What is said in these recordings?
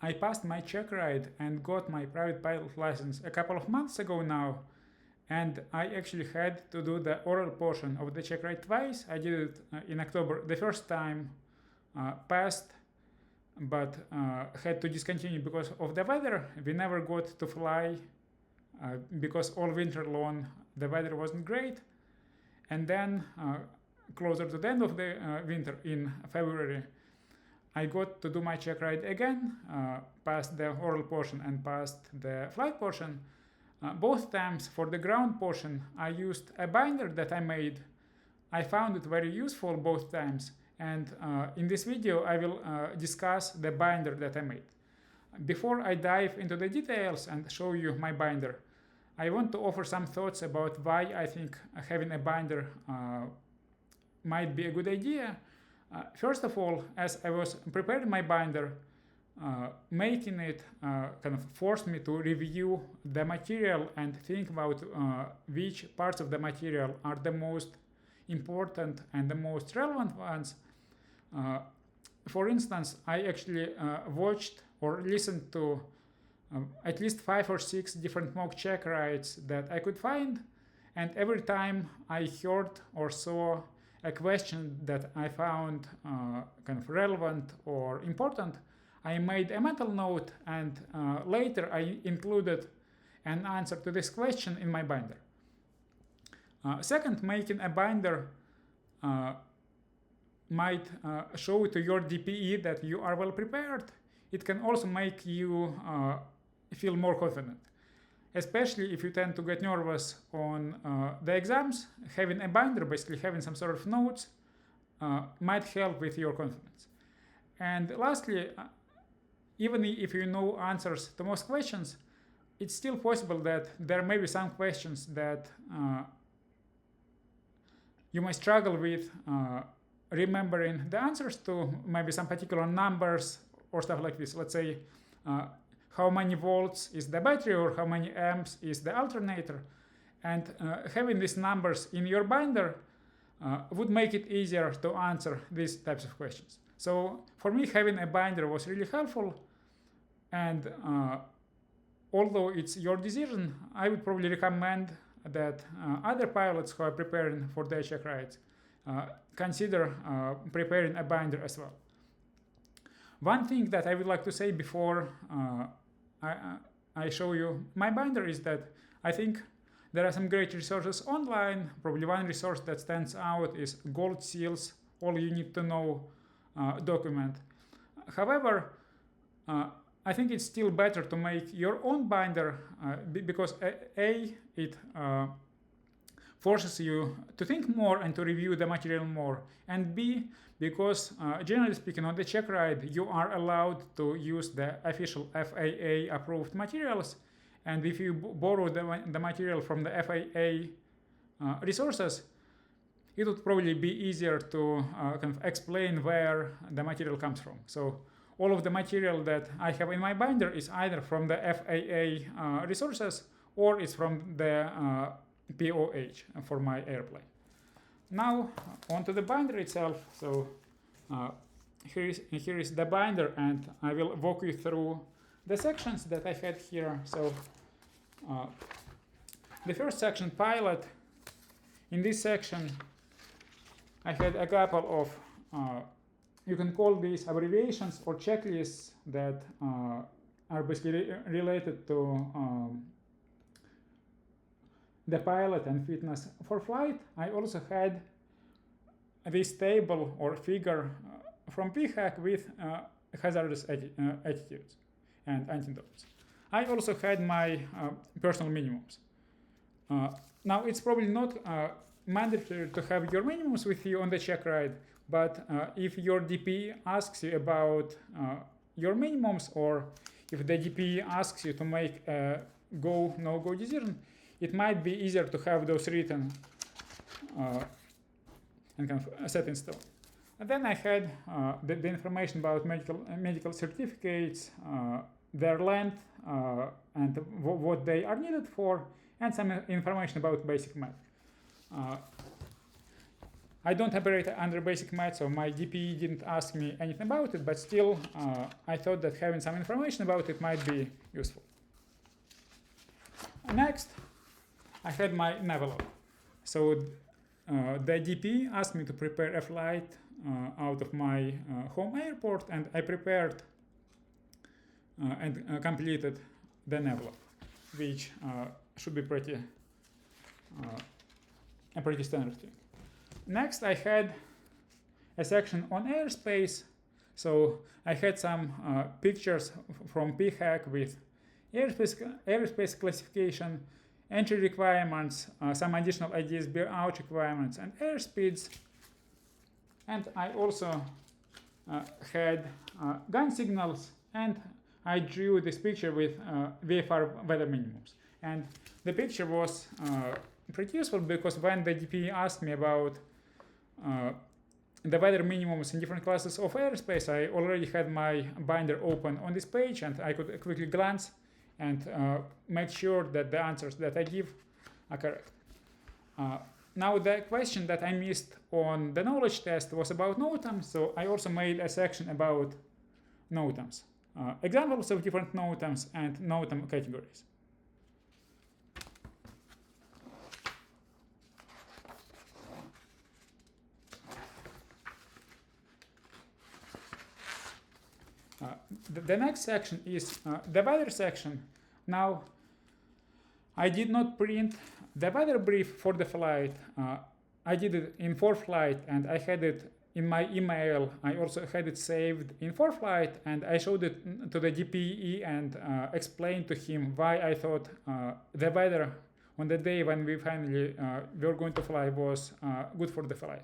I passed my Checkride and got my private pilot license a couple of months ago now, and I actually had to do the oral portion of the Checkride twice. I did it in October the first time, passed, but had to discontinue because of the weather. We never got to fly because all winter long the weather wasn't great. And then closer to the end of the winter in February, I got to do my Checkride again, passed the oral portion and passed the flight portion. Both times for the ground portion, I used a binder that I made. I found it very useful both times, and in this video I will discuss the binder that I made. Before I dive into the details and show you my binder, I want to offer some thoughts about why I think having a binder might be a good idea. First of all, as I was preparing my binder, making it kind of forced me to review the material and think about which parts of the material are the most important and the most relevant ones. For instance, I actually watched or listened to at least 5 or 6 different mock check rides that I could find, and every time I heard or saw a question that I found kind of relevant or important, I made a mental note, and later I included an answer to this question in my binder. Second, making a binder might show to your DPE that you are well prepared. It can also make you feel more confident, especially if you tend to get nervous on the exams. Having a binder, basically having some sort of notes, might help with your confidence. And lastly, even if you know answers to most questions, it's still possible that there may be some questions that you might struggle with remembering the answers to, maybe some particular numbers or stuff like this. Let's say how many volts is the battery or how many amps is the alternator. And having these numbers in your binder would make it easier to answer these types of questions. So for me, having a binder was really helpful. And although it's your decision, I would probably recommend that other pilots who are preparing for their check rides consider preparing a binder as well. One thing that I would like to say before I show you my binder is that I think there are some great resources online. Probably one resource that stands out is Gold Seals All You Need to Know document. However, I think it's still better to make your own binder because it forces you to think more and to review the material more, and B, because generally speaking on the Checkride you are allowed to use the official FAA approved materials, and if you borrow the material from the FAA resources, it would probably be easier to kind of explain where the material comes from. So all of the material that I have in my binder is either from the FAA resources or it's from the POH for my airplane. Now onto the binder itself. So here is the binder, and I will walk you through the sections that I had here. So the first section, pilot. In this section I had a couple of you can call these abbreviations or checklists that are basically related to the pilot and fitness for flight. I also had this table or figure from PHAC with hazardous attitudes and antidotes. I also had my personal minimums. Now it's probably not mandatory to have your minimums with you on the check ride, but if your DP asks you about your minimums, or if the DP asks you to make a go, no-go decision, it might be easier to have those written and kind of set in stone. And then I had the information about medical certificates, their length, and what they are needed for, and some information about basic math. I don't operate under basic math, so my DPE didn't ask me anything about it, but still I thought that having some information about it might be useful. Next, I had my Navalog. So the DPE asked me to prepare a flight out of my home airport, and I prepared and completed the Navalog, which should be a pretty standard thing. Next, I had a section on airspace. So I had some pictures from phack with airspace classification, entry requirements, some additional IDSB out requirements, and airspeeds. And I also had gun signals, and I drew this picture with VFR weather minimums. And the picture was pretty useful because when the DPE asked me about the weather minimums in different classes of airspace, I already had my binder open on this page, and I could quickly glance and make sure that the answers that I give are correct. Now the question that I missed on the knowledge test was about NOTAMs, so I also made a section about NOTAMs, examples of different NOTAMs and NOTAM categories. The next section is the weather section. Now, I did not print the weather brief for the flight. I did it in ForeFlight, and I had it in my email. I also had it saved in ForeFlight, and I showed it to the DPE and explained to him why I thought the weather on the day when we finally were going to fly was good for the flight.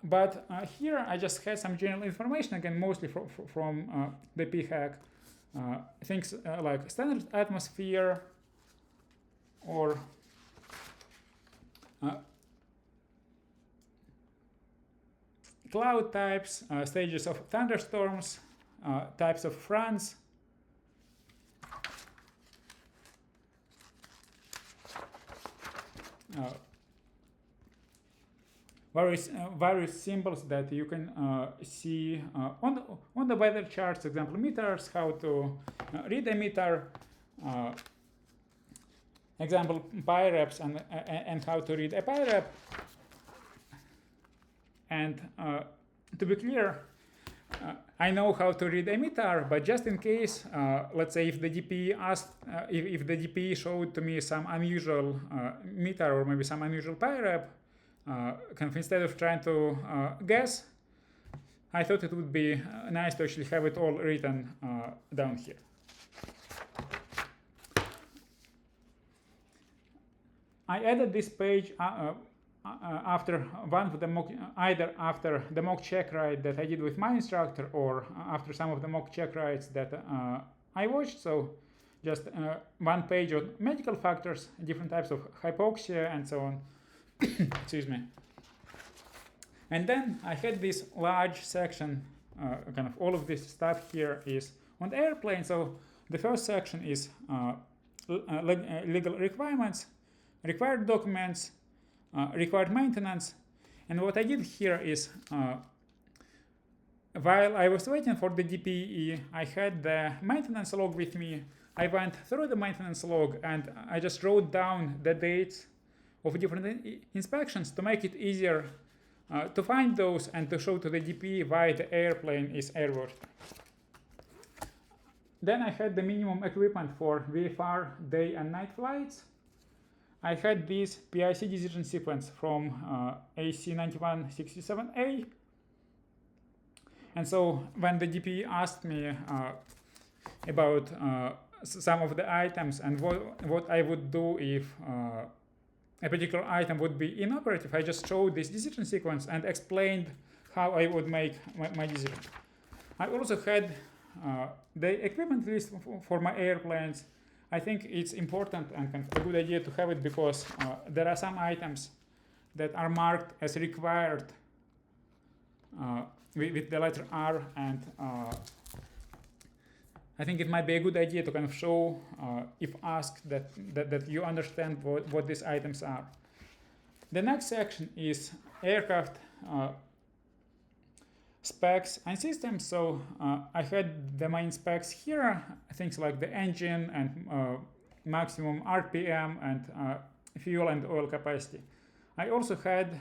But here I just had some general information, again, mostly from the phack. Things like standard atmosphere or cloud types, stages of thunderstorms, types of fronts, various symbols that you can see on the weather charts, example meters, how to read a meter, example pyreps, and how to read a pyrep. And to be clear, I know how to read a meter, but just in case, let's say if the DPE asked, if the DPE showed to me some unusual meter or maybe some unusual pyrep, kind of instead of trying to guess, I thought it would be nice to actually have it all written down here. I added this page after one of the mock, either after the mock check ride that I did with my instructor or after some of the mock check rides that I watched. So just one page on medical factors, different types of hypoxia, and so on. Excuse me. And then I had this large section, kind of all of this stuff here is on the airplane. So the first section is legal requirements, required documents, required maintenance. And what I did here is, while I was waiting for the DPE, I had the maintenance log with me. I went through the maintenance log and I just wrote down the dates of different inspections to make it easier to find those and to show to the DPE why the airplane is airworthy. Then I had the minimum equipment for VFR day and night flights. I had this PIC decision sequence from AC9167A. And so when the DPE asked me about some of the items and what I would do if a particular item would be inoperative, I just showed this decision sequence and explained how I would make my decision. I also had the equipment list for my airplanes. I think it's important and kind of a good idea to have it because there are some items that are marked as required with the letter R, and I think it might be a good idea to kind of show, if asked, that you understand what these items are. The next section is aircraft specs and systems. So I had the main specs here, things like the engine and maximum RPM and fuel and oil capacity. I also had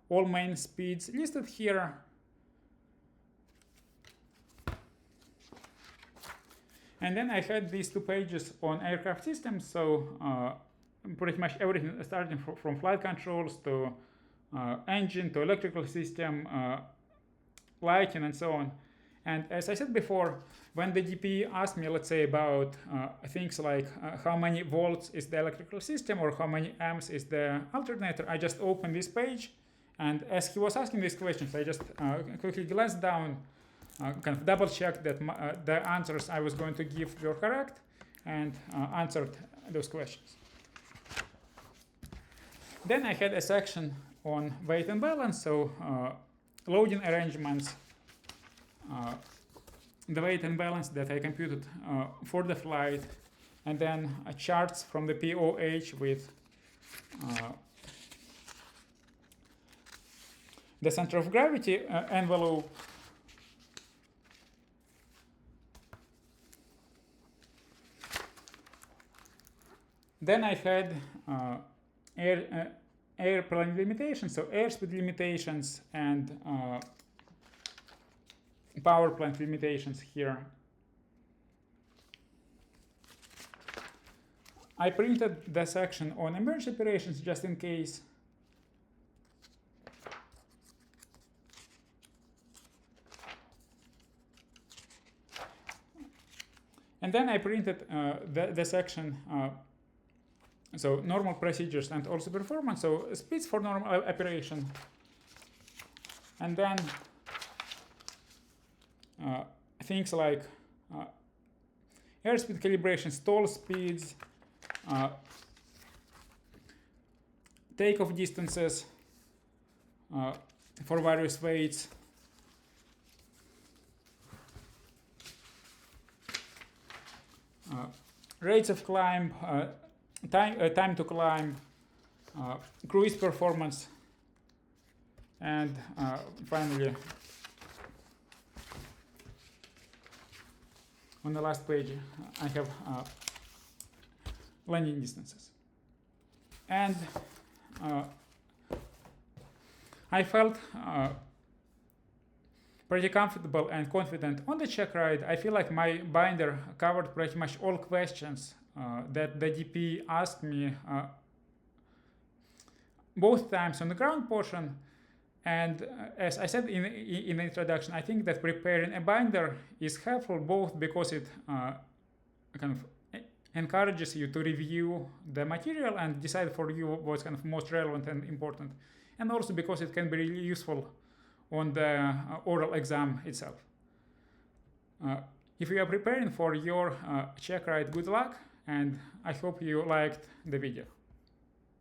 all main speeds listed here. And then I had these 2 pages on aircraft systems, so pretty much everything starting from flight controls to engine to electrical system, lighting and so on. And as I said before, when the DP asked me, let's say, about things like how many volts is the electrical system or how many amps is the alternator, I just opened this page, and as he was asking these questions, I just quickly glanced down, kind of double checked that the answers I was going to give were correct, and answered those questions. Then I had a section on weight and balance, so loading arrangements, the weight and balance that I computed for the flight, and then charts from the POH with the center of gravity envelope. Then I had airplane limitations, so airspeed limitations and power plant limitations here. I printed the section on emergency operations just in case. And then I printed the section, so normal procedures and also performance, so speeds for normal operation. And then things like airspeed calibration, stall speeds, takeoff distances for various weights, rates of climb, time to climb, cruise performance, and finally, on the last page, I have landing distances. And I felt pretty comfortable and confident on the Checkride. I feel like my binder covered pretty much all questions that the DP asked me both times on the ground portion. And as I said in the introduction, I think that preparing a binder is helpful both because it kind of encourages you to review the material and decide for you what's kind of most relevant and important, and also because it can be really useful on the oral exam itself. If you are preparing for your Checkride, good luck, and I hope you liked the video.